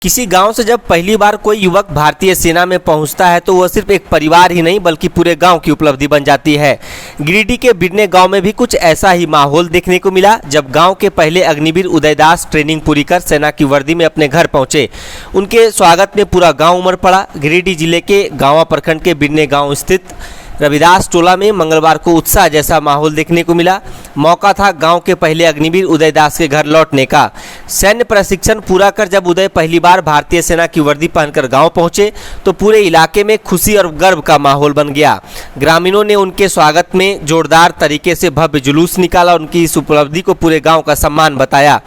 किसी गांव से जब पहली बार कोई युवक भारतीय सेना में पहुंचता है तो वह सिर्फ एक परिवार ही नहीं बल्कि पूरे गांव की उपलब्धि बन जाती है। गिरिडीह के बिरने गांव में भी कुछ ऐसा ही माहौल देखने को मिला जब गांव के पहले अग्निवीर उदयदास ट्रेनिंग पूरी कर सेना की वर्दी में अपने घर पहुंचे। उनके स्वागत में पूरा गाँव उमड़ पड़ा। गिरिडीह जिले के गाँवा प्रखंड के बिरने गाँव स्थित रविदास टोला में मंगलवार को उत्साह जैसा माहौल देखने को मिला। मौका था गांव के पहले अग्निवीर उदयदास के घर लौटने का। सैन्य प्रशिक्षण पूरा कर जब उदय पहली बार भारतीय सेना की वर्दी पहनकर गांव पहुंचे तो पूरे इलाके में खुशी और गर्व का माहौल बन गया। ग्रामीणों ने उनके स्वागत में जोरदार तरीके से भव्य जुलूस निकाला। उनकी इस उपलब्धि को पूरे गाँव का सम्मान बताया।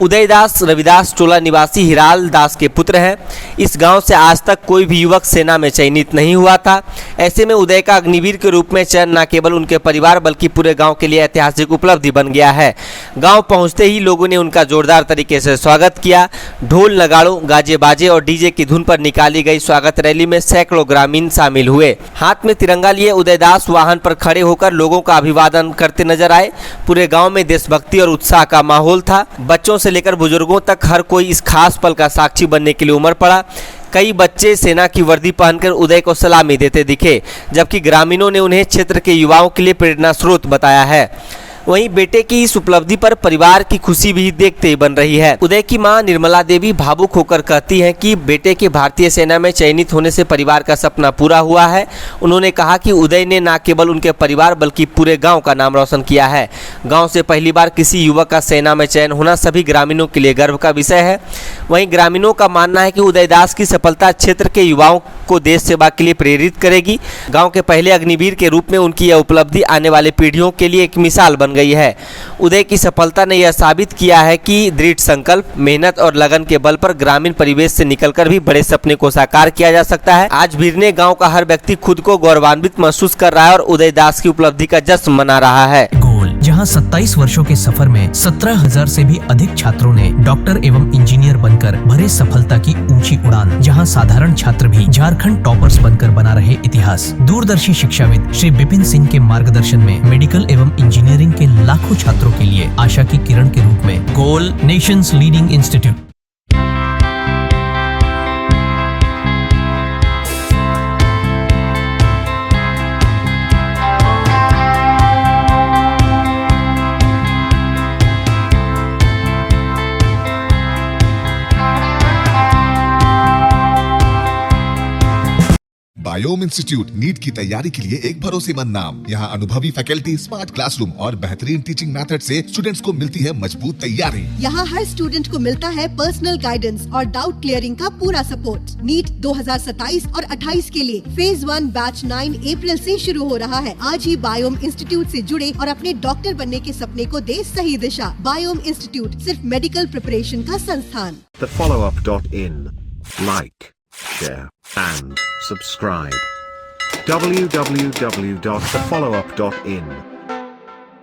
उदयदास रविदास टोला निवासी हिराल दास के पुत्र हैं। इस गांव से आज तक कोई भी युवक सेना में चयनित नहीं हुआ था। ऐसे में उदय का अग्निवीर के रूप में चयन न केवल उनके परिवार बल्कि पूरे गांव के लिए ऐतिहासिक उपलब्धि बन गया है। गांव पहुंचते ही लोगों ने उनका जोरदार तरीके से स्वागत किया। ढोल नगाड़ों गाजे बाजे और डीजे की धुन पर निकाली गई स्वागत रैली में सैकड़ों ग्रामीण शामिल हुए। हाथ में तिरंगा लिए उदयदास वाहन पर खड़े होकर लोगों का अभिवादन करते नजर आए। पूरे गाँव में देशभक्ति और उत्साह का माहौल था। बच्चों से लेकर बुजुर्गों तक हर कोई इस खास पल का साक्षी बनने के लिए उमड़ पड़ा। कई बच्चे सेना की वर्दी पहनकर उदय को सलामी देते दिखे, जबकि ग्रामीणों ने उन्हें क्षेत्र के युवाओं के लिए प्रेरणा स्रोत बताया है। वहीं बेटे की इस उपलब्धि पर परिवार की खुशी भी देखते ही बन रही है। उदय की मां निर्मला देवी भावुक होकर कहती हैं कि बेटे के भारतीय सेना में चयनित होने से परिवार का सपना पूरा हुआ है। उन्होंने कहा कि उदय ने न केवल उनके परिवार बल्कि पूरे गांव का नाम रोशन किया है। गांव से पहली बार किसी युवक का सेना में चयन होना सभी ग्रामीणों के लिए गर्व का विषय है। वहीं ग्रामीणों का मानना है कि उदयदास की सफलता क्षेत्र के युवाओं को देश सेवा के लिए प्रेरित करेगी। गाँव के पहले अग्निवीर के रूप में उनकी यह उपलब्धि आने वाली पीढ़ियों के लिए एक मिसाल बन गई है। उदय की सफलता ने यह साबित किया है कि दृढ़ संकल्प, मेहनत और लगन के बल पर ग्रामीण परिवेश से निकलकर भी बड़े सपने को साकार किया जा सकता है। आज बिरने गांव का हर व्यक्ति खुद को गौरवान्वित महसूस कर रहा है और उदयदास की उपलब्धि का जश्न मना रहा है। जहां 27 वर्षों के सफर में 17,000 से भी अधिक छात्रों ने डॉक्टर एवं इंजीनियर बनकर भरे सफलता की ऊंची उड़ान, जहां साधारण छात्र भी झारखंड टॉपर्स बनकर बना रहे इतिहास। दूरदर्शी शिक्षाविद श्री विपिन सिंह के मार्गदर्शन में मेडिकल एवं इंजीनियरिंग के लाखों छात्रों के लिए आशा की किरण के रूप में Goal nation's leading institute. Biome institute NEET की तैयारी के लिए एक भरोसेमंद नाम। यहाँ अनुभवी फैकल्टी, स्मार्ट क्लासरूम और बेहतरीन टीचिंग मेथड से स्टूडेंट्स को मिलती है मजबूत तैयारी। यहाँ हर स्टूडेंट को मिलता है पर्सनल गाइडेंस और डाउट क्लियरिंग का पूरा सपोर्ट। नीट 2027 और 28 के लिए फेज 1 बैच 9 अप्रैल से शुरू हो रहा है। आज ही बायोम इंस्टीट्यूट से जुड़े और अपने डॉक्टर बनने के सपने को दे सही दिशा। बायोम इंस्टीट्यूट सिर्फ मेडिकल प्रिपरेशन का संस्थान। thefollowup.in. Like, share and subscribe. www.thefollowup.in